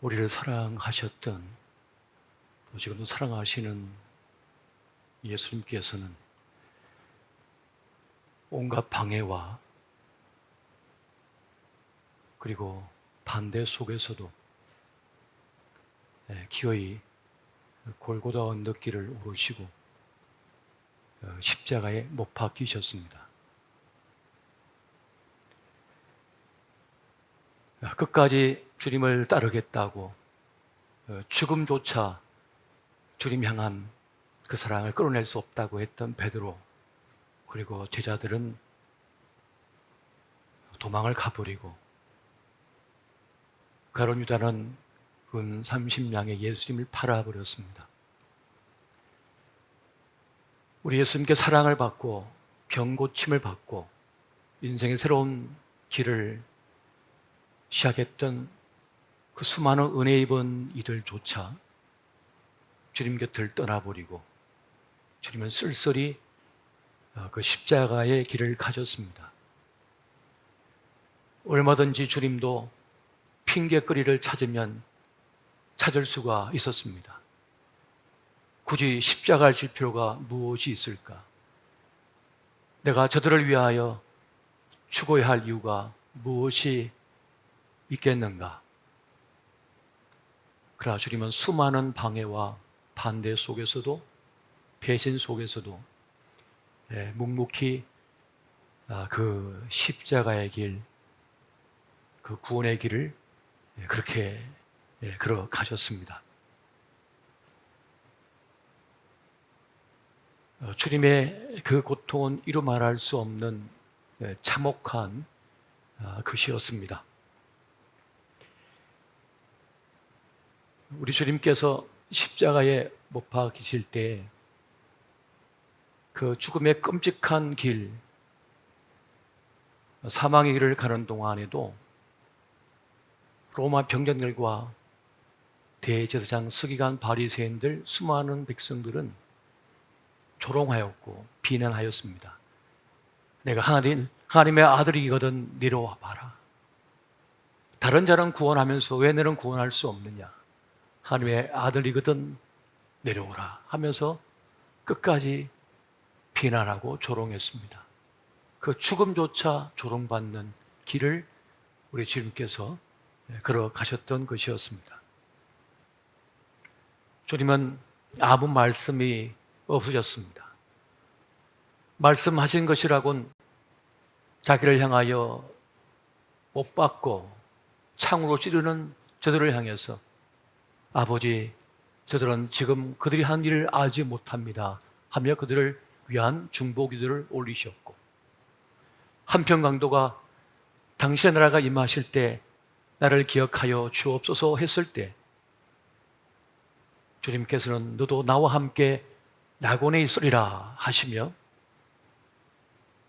우리를 사랑하셨던 또 지금도 사랑하시는 예수님께서는 온갖 방해와 그리고 반대 속에서도 기어이 골고다 언덕길을 오르시고 십자가에 못 박히셨습니다. 끝까지 주님을 따르겠다고 죽음조차 주님 향한 그 사랑을 끌어낼 수 없다고 했던 베드로, 그리고 제자들은 도망을 가버리고 가룟 유다는 은 30냥의 예수님을 팔아버렸습니다. 우리 예수님께 사랑을 받고 병 고침을 받고 인생의 새로운 길을 시작했던 그 수많은 은혜 입은 이들조차 주님 곁을 떠나버리고 주님은 쓸쓸히 그 십자가의 길을 가셨습니다. 얼마든지 주님도 핑계거리를 찾으면 찾을 수가 있었습니다. 굳이 십자가를 질 필요가 무엇이 있을까? 내가 저들을 위하여 죽어야 할 이유가 무엇이 있겠는가? 그러나 주님은 수많은 방해와 반대 속에서도 배신 속에서도 묵묵히 그 십자가의 길, 그 구원의 길을 그렇게 걸어가셨습니다. 주님의 그 고통은 이루 말할 수 없는 참혹한 것이었습니다. 우리 주님께서 십자가에 못 박히실 때 그 죽음의 끔찍한 길, 사망의 길을 가는 동안에도 로마 병정들과 대제사장 서기관 바리새인들 수많은 백성들은 조롱하였고 비난하였습니다. 내가 하나님의 아들이거든 내려와 봐라. 다른 자는 구원하면서 왜 너는 구원할 수 없느냐? 하나님의 아들이거든 내려오라 하면서 끝까지 비난하고 조롱했습니다. 그 죽음조차 조롱받는 길을 우리 주님께서 걸어가셨던 것이었습니다. 주님은 아무 말씀이 없으셨습니다. 말씀하신 것이라곤 자기를 향하여 못 박고 창으로 찌르는 저들을 향해서 아버지, 저들은 지금 그들이 한 일을 알지 못합니다 하며 그들을 위한 중보기도를 올리셨고, 한편 강도가 당신의 나라가 임하실 때 나를 기억하여 주옵소서 했을 때 주님께서는 너도 나와 함께 낙원에 있으리라 하시며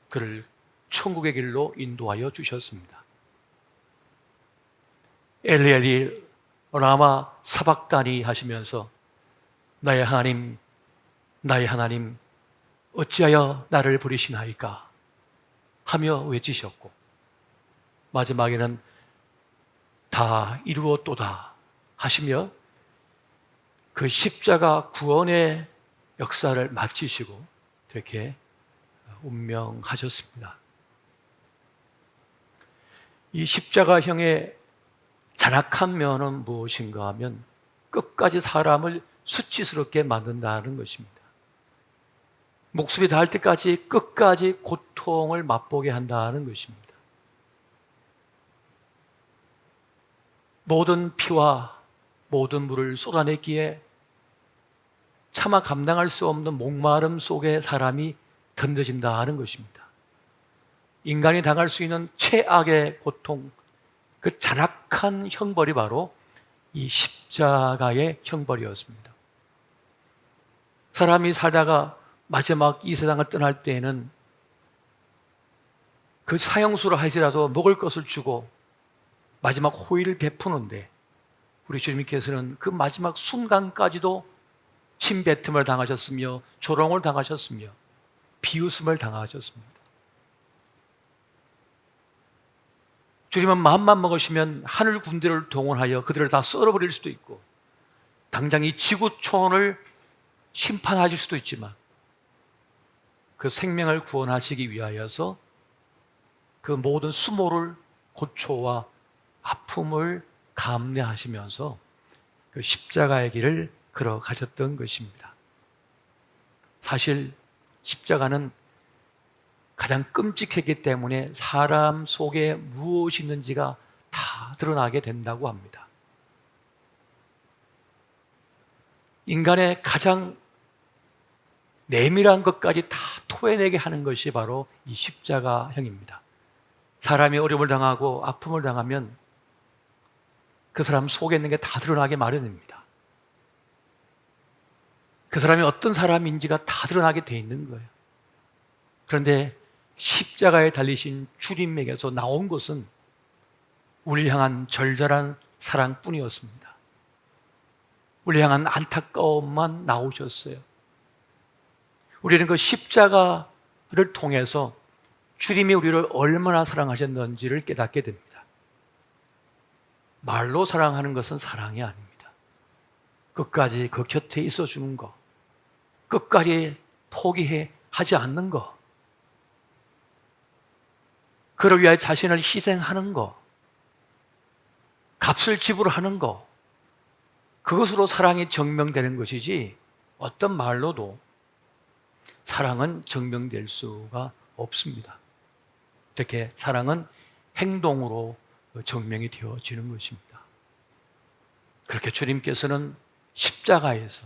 그를 천국의 길로 인도하여 주셨습니다. 엘리 엘리 라마 사박다니 하시면서 나의 하나님, 나의 하나님 어찌하여 나를 버리시나이까 하며 외치셨고, 마지막에는 다 이루었도다 하시며 그 십자가 구원의 역사를 마치시고 이렇게 운명하셨습니다. 이 십자가형의 잔악한 면은 무엇인가 하면 끝까지 사람을 수치스럽게 만든다는 것입니다. 목숨이 닿을 때까지 끝까지 고통을 맛보게 한다는 것입니다. 모든 피와 모든 물을 쏟아냈기에 차마 감당할 수 없는 목마름 속에 사람이 던져진다는 것입니다. 인간이 당할 수 있는 최악의 고통, 그 잔악한 형벌이 바로 이 십자가의 형벌이었습니다. 사람이 살다가 마지막 이 세상을 떠날 때에는 그 사형수로 할지라도 먹을 것을 주고 마지막 호의를 베푸는데 우리 주님께서는 그 마지막 순간까지도 침뱉음을 당하셨으며 조롱을 당하셨으며 비웃음을 당하셨습니다. 주님은 마음만 먹으시면 하늘 군대를 동원하여 그들을 다 썰어버릴 수도 있고 당장 이 지구촌을 심판하실 수도 있지만 그 생명을 구원하시기 위하여서 그 모든 수모를 고초와 아픔을 감내하시면서 그 십자가의 길을 걸어가셨던 것입니다. 사실 십자가는 가장 끔찍했기 때문에 사람 속에 무엇이 있는지가 다 드러나게 된다고 합니다. 인간의 가장 내밀한 것까지 다 토해내게 하는 것이 바로 이 십자가형입니다. 사람이 어려움을 당하고 아픔을 당하면 그 사람 속에 있는 게 다 드러나게 마련입니다. 그 사람이 어떤 사람인지가 다 드러나게 돼 있는 거예요. 그런데 십자가에 달리신 주님에게서 나온 것은 우리를 향한 절절한 사랑뿐이었습니다. 우리를 향한 안타까움만 나오셨어요. 우리는 그 십자가를 통해서 주님이 우리를 얼마나 사랑하셨는지를 깨닫게 됩니다. 말로 사랑하는 것은 사랑이 아닙니다. 끝까지 그 곁에 있어주는 것, 끝까지 포기해 하지 않는 것, 그를 위하여 자신을 희생하는 것, 값을 지불하는 것, 그것으로 사랑이 증명되는 것이지 어떤 말로도 사랑은 증명될 수가 없습니다. 이렇게 사랑은 행동으로 증명이 되어지는 것입니다. 그렇게 주님께서는 십자가에서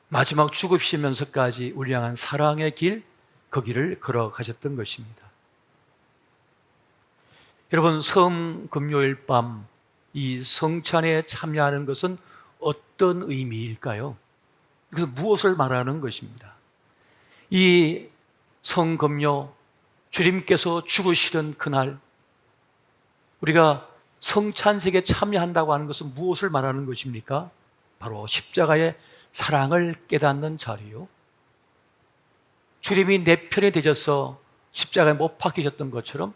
마지막 죽으시면서까지 우리 향한 사랑의 길, 그 길을 걸어가셨던 것입니다. 여러분, 성금요일 밤 이 성찬에 참여하는 것은 어떤 의미일까요? 그래서 무엇을 말하는 것입니다? 이 성금요, 주님께서 죽으시던 그날 우리가 성찬식에 참여한다고 하는 것은 무엇을 말하는 것입니까? 바로 십자가의 사랑을 깨닫는 자리요. 주님이 내 편이 되셔서 십자가에 못 박히셨던 것처럼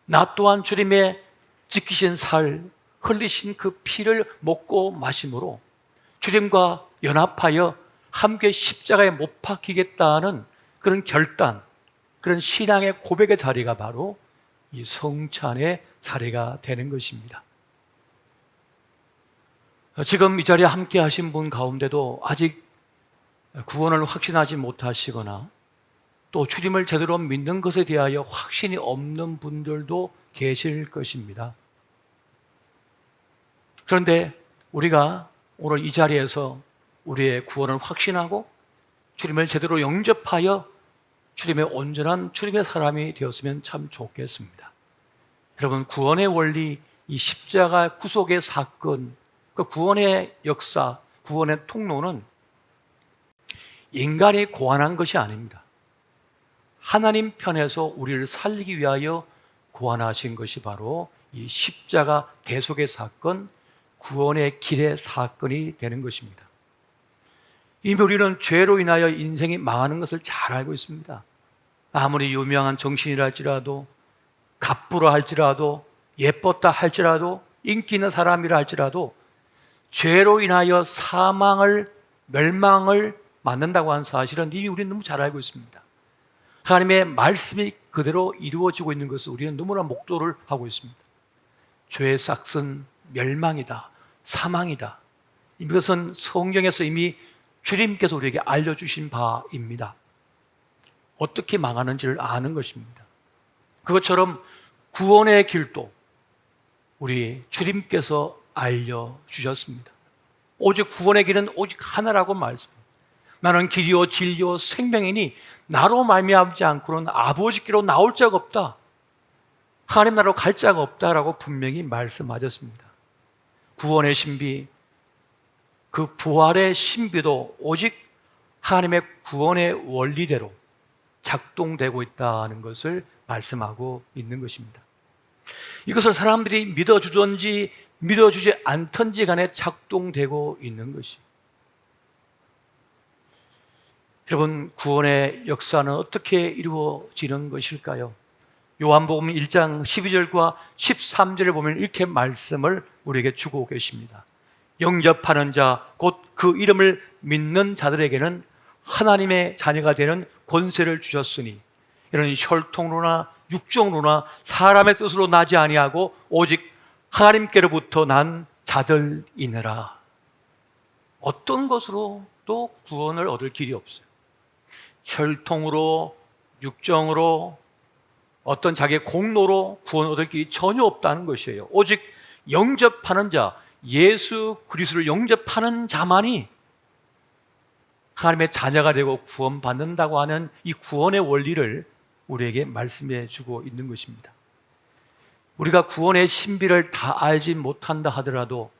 나 또한 주님의 지키신 살, 흘리신 그 피를 먹고 마심으로 주님과 연합하여 함께 십자가에 못 박히겠다는 그런 결단, 그런 신앙의 고백의 자리가 바로 이 성찬의 자리가 되는 것입니다. 지금 이 자리에 함께 하신 분 가운데도 아직 구원을 확신하지 못하시거나 또 주님을 제대로 믿는 것에 대하여 확신이 없는 분들도 계실 것입니다. 그런데 우리가 오늘 이 자리에서 우리의 구원을 확신하고 주님을 제대로 영접하여 주님의 온전한 주님의 사람이 되었으면 참 좋겠습니다. 여러분, 구원의 원리, 이 십자가 구속의 사건, 그 구원의 역사, 구원의 통로는 인간이 고안한 것이 아닙니다. 하나님 편에서 우리를 살리기 위하여 고안하신 것이 바로 이 십자가 대속의 사건, 구원의 길의 사건이 되는 것입니다. 이미 우리는 죄로 인하여 인생이 망하는 것을 잘 알고 있습니다. 아무리 유명한 정신이라 할지라도, 갑부라 할지라도, 예뻤다 할지라도, 인기 있는 사람이라 할지라도 죄로 인하여 사망을, 멸망을 맞는다고 하는 사실은 이미 우리는 너무 잘 알고 있습니다. 하나님의 말씀이 그대로 이루어지고 있는 것을 우리는 너무나 목도를 하고 있습니다. 죄의 삭은 멸망이다, 사망이다. 이것은 성경에서 이미 주님께서 우리에게 알려주신 바입니다. 어떻게 망하는지를 아는 것입니다. 그것처럼 구원의 길도 우리 주님께서 알려주셨습니다. 오직 구원의 길은 오직 하나라고 말씀합니다. 나는 길이요 진리요 생명이니 나로 말미암지 않고는 아버지께로 나올 자가 없다. 하나님 나라로 갈 자가 없다라고 분명히 말씀하셨습니다. 구원의 신비, 그 부활의 신비도 오직 하나님의 구원의 원리대로 작동되고 있다는 것을 말씀하고 있는 것입니다. 이것을 사람들이 믿어주든지 믿어주지 않든지 간에 작동되고 있는 것이. 여러분, 구원의 역사는 어떻게 이루어지는 것일까요? 요한복음 1장 12절과 13절에 보면 이렇게 말씀을 우리에게 주고 계십니다. 영접하는 자, 곧 그 이름을 믿는 자들에게는 하나님의 자녀가 되는 권세를 주셨으니 이런 혈통으로나 육정으로나 사람의 뜻으로 나지 아니하고 오직 하나님께로부터 난 자들이니라. 어떤 것으로도 구원을 얻을 길이 없어요. 혈통으로, 육정으로, 어떤 자기의 공로로 구원 얻을 길이 전혀 없다는 것이에요. 오직 영접하는 자, 예수 그리스도를 영접하는 자만이 하나님의 자녀가 되고 구원받는다고 하는 이 구원의 원리를 우리에게 말씀해 주고 있는 것입니다. 우리가 구원의 신비를 다 알지 못한다 하더라도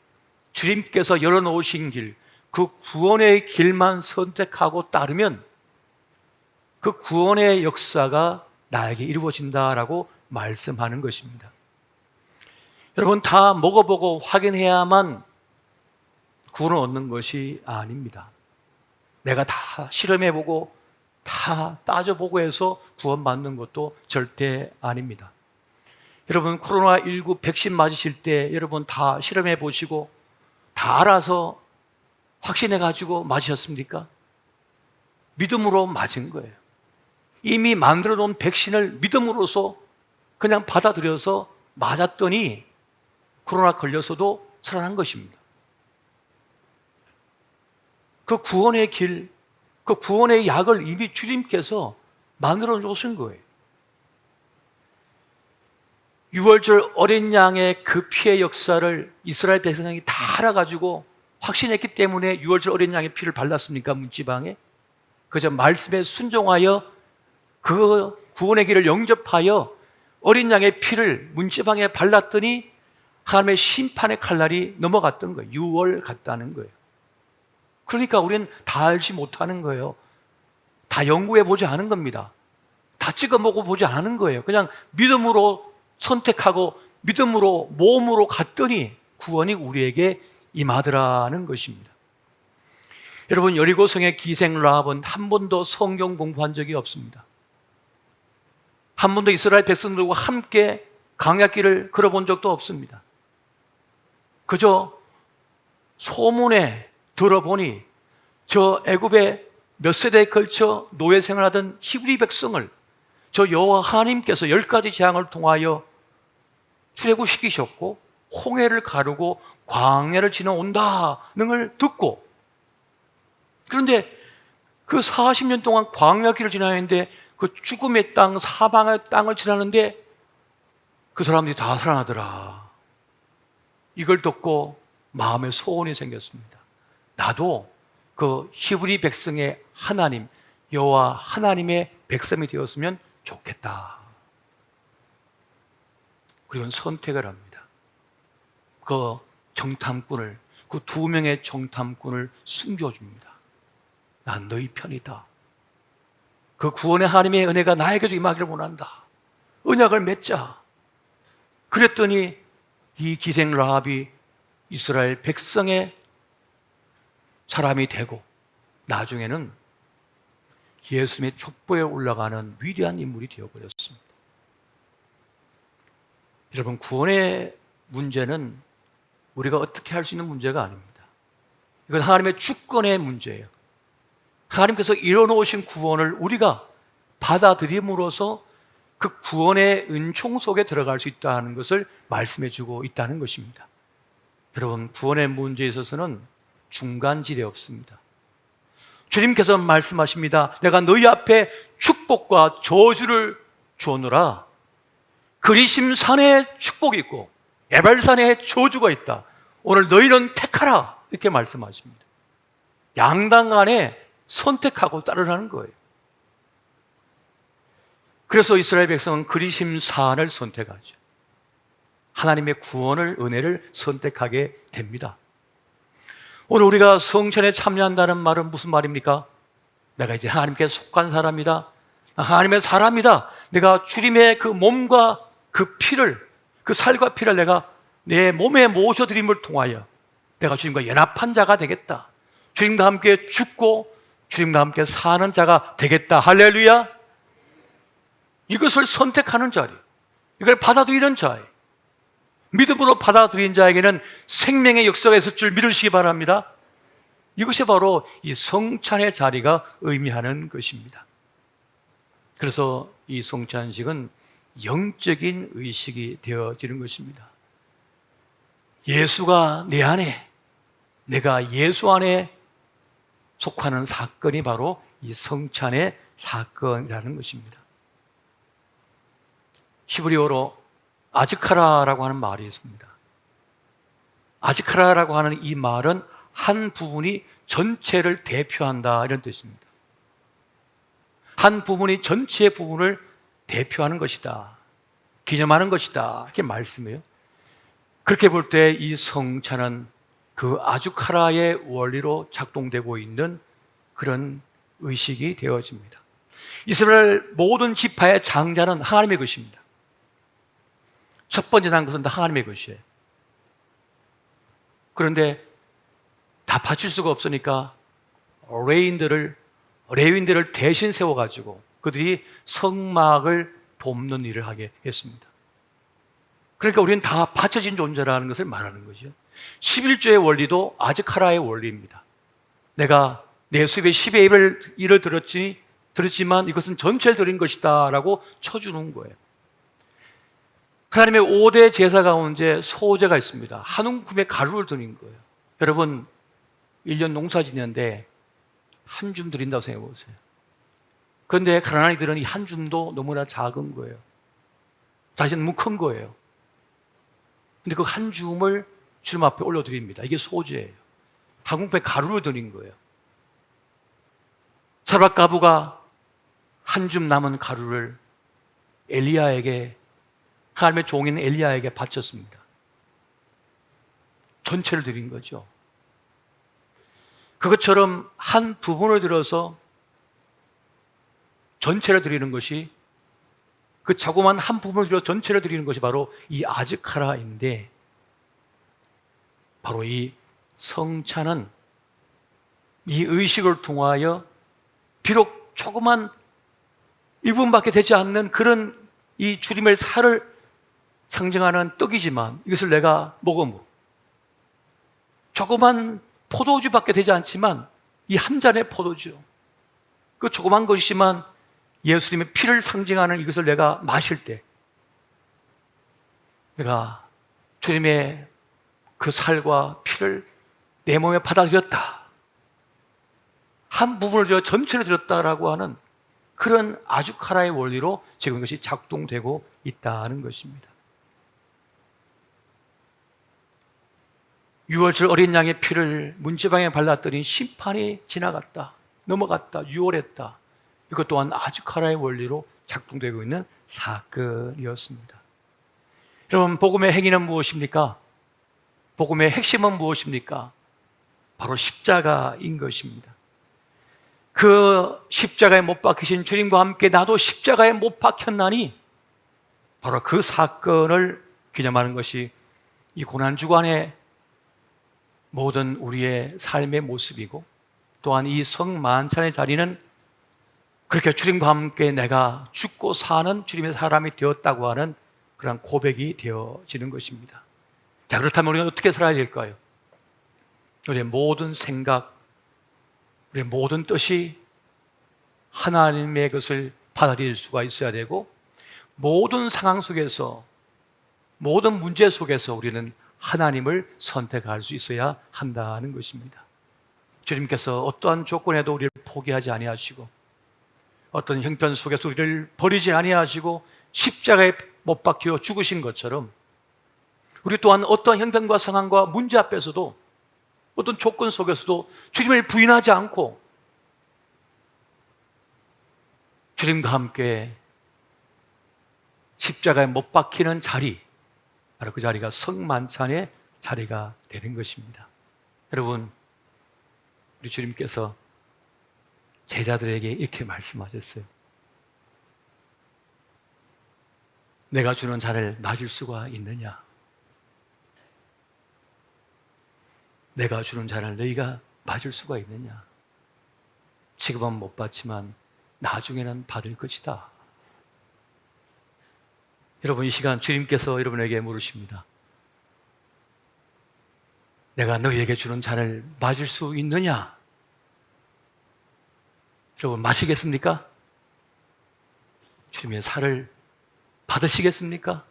주님께서 열어놓으신 길, 그 구원의 길만 선택하고 따르면 그 구원의 역사가 나에게 이루어진다라고 말씀하는 것입니다. 여러분, 다 먹어보고 확인해야만 구원을 얻는 것이 아닙니다. 내가 다 실험해보고 다 따져보고 해서 구원받는 것도 절대 아닙니다. 여러분, 코로나19 백신 맞으실 때 여러분 다 실험해보시고 다 알아서 확신해가지고 맞으셨습니까? 믿음으로 맞은 거예요. 이미 만들어 놓은 백신을 믿음으로써 그냥 받아들여서 맞았더니 코로나 걸려서도 살아난 것입니다. 그 구원의 길, 그 구원의 약을 이미 주님께서 만들어 놓으신 거예요. 유월절 어린 양의 그 피의 역사를 이스라엘 백성이 다 알아가지고 확신했기 때문에 유월절 어린 양의 피를 발랐습니까? 문지방에? 그저 말씀에 순종하여 그 구원의 길을 영접하여 어린 양의 피를 문지방에 발랐더니 하나님의 심판의 칼날이 넘어갔던 거예요. 유월 같다는 거예요. 그러니까 우리는 다 알지 못하는 거예요. 다 연구해 보지 않은 겁니다. 다 찍어 먹어 보지 않은 거예요. 그냥 믿음으로 선택하고 믿음으로 모험으로 갔더니 구원이 우리에게 임하더라는 것입니다. 여러분, 여리고성의 기생 라합은 한 번도 성경 공부한 적이 없습니다. 한 번도 이스라엘 백성들과 함께 광야길을 걸어본 적도 없습니다. 그저 소문에 들어보니 저 애굽에 몇 세대에 걸쳐 노예 생활하던 히브리 백성을 저 여호와 하나님께서 10가지 재앙을 통하여 출애굽시키셨고 홍해를 가르고 광야를 지나온다는 걸 듣고, 그런데 그 40년 동안 광야길을 지나는데 그 죽음의 땅, 사방의 땅을 지나는데 그 사람들이 다 살아나더라. 이걸 듣고 마음에 소원이 생겼습니다. 나도 그 히브리 백성의 하나님, 여호와 하나님의 백성이 되었으면 좋겠다. 그리고 선택을 합니다. 그 정탐꾼을, 그 2명의 정탐꾼을 숨겨줍니다. 난 너희 편이다. 그 구원의 하나님의 은혜가 나에게도 임하기를 원한다. 언약을 맺자. 그랬더니 이 기생 라합이 이스라엘 백성의 사람이 되고 나중에는 예수님의 촛보에 올라가는 위대한 인물이 되어버렸습니다. 여러분, 구원의 문제는 우리가 어떻게 할 수 있는 문제가 아닙니다. 이건 하나님의 주권의 문제예요. 하나님께서 이뤄놓으신 구원을 우리가 받아들임으로써 그 구원의 은총 속에 들어갈 수 있다는 것을 말씀해주고 있다는 것입니다. 여러분, 구원의 문제에 있어서는 중간지대 없습니다. 주님께서 말씀하십니다. 내가 너희 앞에 축복과 저주를 주오노라. 그리심산에 축복이 있고 에발산에 저주가 있다. 오늘 너희는 택하라. 이렇게 말씀하십니다. 양당 간에 선택하고 따르라는 거예요. 그래서 이스라엘 백성은 그리심산을 선택하죠. 하나님의 구원을, 은혜를 선택하게 됩니다. 오늘 우리가 성천에 참여한다는 말은 무슨 말입니까? 내가 이제 하나님께 속한 사람이다. 하나님의 사람이다. 내가 주님의 그 몸과 그 피를, 그 살과 피를 내가 내 몸에 모셔드림을 통하여 내가 주님과 연합한 자가 되겠다. 주님과 함께 죽고 주님과 함께 사는 자가 되겠다. 할렐루야. 이것을 선택하는 자리. 이걸 받아들이는 자예요. 믿음으로 받아들인 자에게는 생명의 역사가 있을 줄 믿으시기 바랍니다. 이것이 바로 이 성찬의 자리가 의미하는 것입니다. 그래서 이 성찬식은 영적인 의식이 되어지는 것입니다. 예수가 내 안에, 내가 예수 안에 속하는 사건이 바로 이 성찬의 사건이라는 것입니다. 히브리어로 아즈카라라고 하는 말이 있습니다. 아즈카라라고 하는 이 말은 한 부분이 전체를 대표한다 이런 뜻입니다. 한 부분이 전체 부분을 대표하는 것이다, 기념하는 것이다, 이렇게 말씀해요. 그렇게 볼 때 이 성찬은 그 아주카라의 원리로 작동되고 있는 그런 의식이 되어집니다. 이스라엘 모든 지파의 장자는 하나님의 것입니다. 첫 번째 난 것은 다 하나님의 것이에요. 그런데 다 바칠 수가 없으니까 레위인들을 대신 세워가지고 그들이 성막을 돕는 일을 하게 했습니다. 그러니까 우리는 다 바쳐진 존재라는 것을 말하는 거죠. 11조의 원리도 아즈카라의 원리입니다. 내가 내 수입의 10의 1을 들었지만 이것은 전체를 드린 것이다 라고 쳐주는 거예요. 하나님의 5대 제사 가운데 소제가 있습니다. 한 움큼의 가루를 드린 거예요. 여러분 1년 농사 짓는데 한 줌 드린다고 생각해 보세요. 그런데 가난한 이들은 이 한 줌도 너무나 작은 거예요. 자신은 너무 큰 거예요. 근데 그 한 줌을 주님 앞에 올려드립니다. 이게 소제예요. 한 움큼의 가루를 드린 거예요. 사르밧 과부가 한 줌 남은 가루를 엘리야에게, 하나님의 종인 엘리야에게 바쳤습니다. 전체를 드린 거죠. 그것처럼 한 부분을 들어서 전체를 드리는 것이, 그 자그마한 한 부분을 들어 전체를 드리는 것이 바로 이 아즈카라인데, 바로 이 성찬은 이 의식을 통하여 비록 조그만 일부분밖에 되지 않는 그런 이 주님의 살을 상징하는 떡이지만 이것을 내가 먹으므로 조그만 포도주밖에 되지 않지만 이 한 잔의 포도주, 그 조그만 것이지만 예수님의 피를 상징하는 이것을 내가 마실 때 내가 주님의 그 살과 피를 내 몸에 받아들였다, 한 부분을 들여 전체를 들였다라고 하는 그런 아주카라의 원리로 지금 이것이 작동되고 있다는 것입니다. 유월절 어린 양의 피를 문지방에 발랐더니 심판이 지나갔다, 넘어갔다, 유월했다. 이것 또한 아주카라의 원리로 작동되고 있는 사건이었습니다. 여러분, 복음의 행위는 무엇입니까? 복음의 핵심은 무엇입니까? 바로 십자가인 것입니다. 그 십자가에 못 박히신 주님과 함께 나도 십자가에 못 박혔나니, 바로 그 사건을 기념하는 것이 이 고난주간의 모든 우리의 삶의 모습이고, 또한 이 성만찬의 자리는 그렇게 주님과 함께 내가 죽고 사는 주님의 사람이 되었다고 하는 그런 고백이 되어지는 것입니다. 자, 그렇다면 우리가 어떻게 살아야 될까요? 우리의 모든 생각, 우리의 모든 뜻이 하나님의 것을 받아들일 수가 있어야 되고, 모든 상황 속에서, 모든 문제 속에서 우리는 하나님을 선택할 수 있어야 한다는 것입니다. 주님께서 어떠한 조건에도 우리를 포기하지 아니하시고, 어떤 형편 속에서 우리를 버리지 아니하시고 십자가에 못 박혀 죽으신 것처럼, 우리 또한 어떤 형편과 상황과 문제 앞에서도, 어떤 조건 속에서도 주님을 부인하지 않고 주님과 함께 십자가에 못 박히는 자리, 바로 그 자리가 성만찬의 자리가 되는 것입니다. 여러분, 우리 주님께서 제자들에게 이렇게 말씀하셨어요. 내가 주는 잔을 마실 수가 있느냐? 내가 주는 잔을 너희가 마실 수가 있느냐? 지금은 못 받지만 나중에는 받을 것이다. 여러분, 이 시간 주님께서 여러분에게 물으십니다. 내가 너희에게 주는 잔을 마실 수 있느냐? 여러분, 마시겠습니까? 주님의 살을 받으시겠습니까?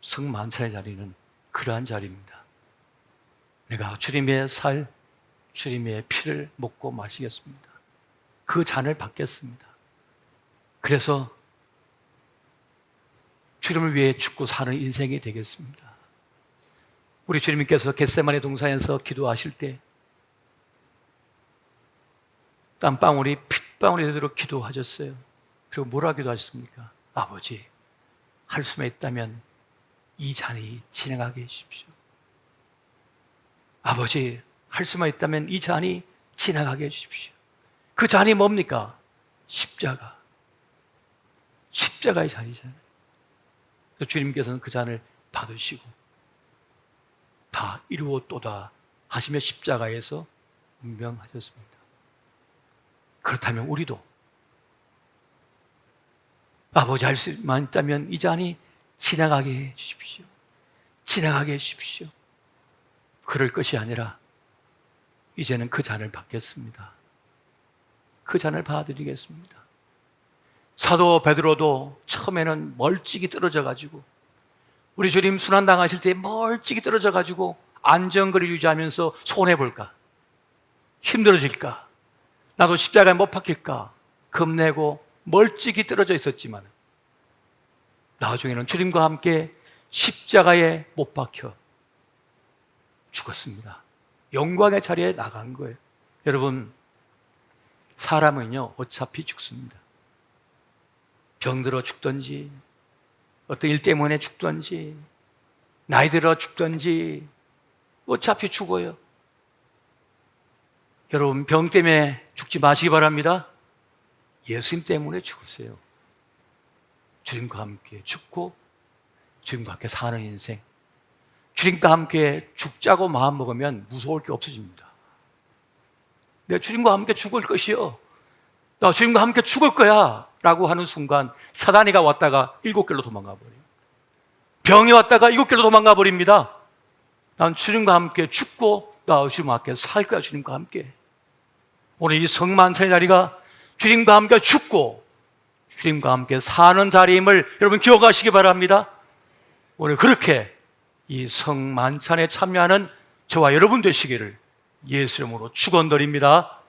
성만찬의 자리는 그러한 자리입니다. 내가 주님의 살, 주님의 피를 먹고 마시겠습니다. 그 잔을 받겠습니다. 그래서 주님을 위해 죽고 사는 인생이 되겠습니다. 우리 주님께서 겟세마네 동산에서 기도하실 때 땀방울이 핏방울이 되도록 기도하셨어요. 그리고 뭐라 기도하셨습니까? 아버지, 할 수만 있다면 이 잔이 지나가게 해주십시오. 아버지, 할 수만 있다면 이 잔이 지나가게 해주십시오. 그 잔이 뭡니까? 십자가. 십자가의 잔이잖아요. 주님께서는 그 잔을 받으시고 다 이루었도다 하시며 십자가에서 운명하셨습니다. 그렇다면 우리도 아버지, 할 수만 있다면 이 잔이 지나가게 해 주십시오. 지나가게 해 주십시오. 그럴 것이 아니라 이제는 그 잔을 받겠습니다. 그 잔을 받아드리겠습니다. 사도 베드로도 처음에는 멀찍이 떨어져 가지고, 우리 주님 순환당하실 때 멀찍이 떨어져 가지고 안전거리 유지하면서 손해볼까, 힘들어질까, 나도 십자가에 못 박힐까 겁내고 멀찍이 떨어져 있었지만 나중에는 주님과 함께 십자가에 못 박혀 죽었습니다. 영광의 자리에 나간 거예요. 여러분, 사람은요 어차피 죽습니다. 병들어 죽든지, 어떤 일 때문에 죽든지, 나이 들어 죽든지 어차피 죽어요. 여러분, 병 때문에 죽지 마시기 바랍니다. 예수님 때문에 죽으세요. 주님과 함께 죽고 주님과 함께 사는 인생, 주님과 함께 죽자고 마음먹으면 무서울 게 없어집니다. 내가 주님과 함께 죽을 것이요, 나 주님과 함께 죽을 거야 라고 하는 순간 사단이가 왔다가 7길로 도망가 버려요. 병이 왔다가 7길로 도망가 버립니다. 난 주님과 함께 죽고 나 주님과 함께 살 거야. 주님과 함께. 오늘 이 성만찬의 자리가 주님과 함께 죽고 주님과 함께 사는 자리임을 여러분 기억하시기 바랍니다. 오늘 그렇게 이 성만찬에 참여하는 저와 여러분 되시기를 예수 이름으로 축원드립니다.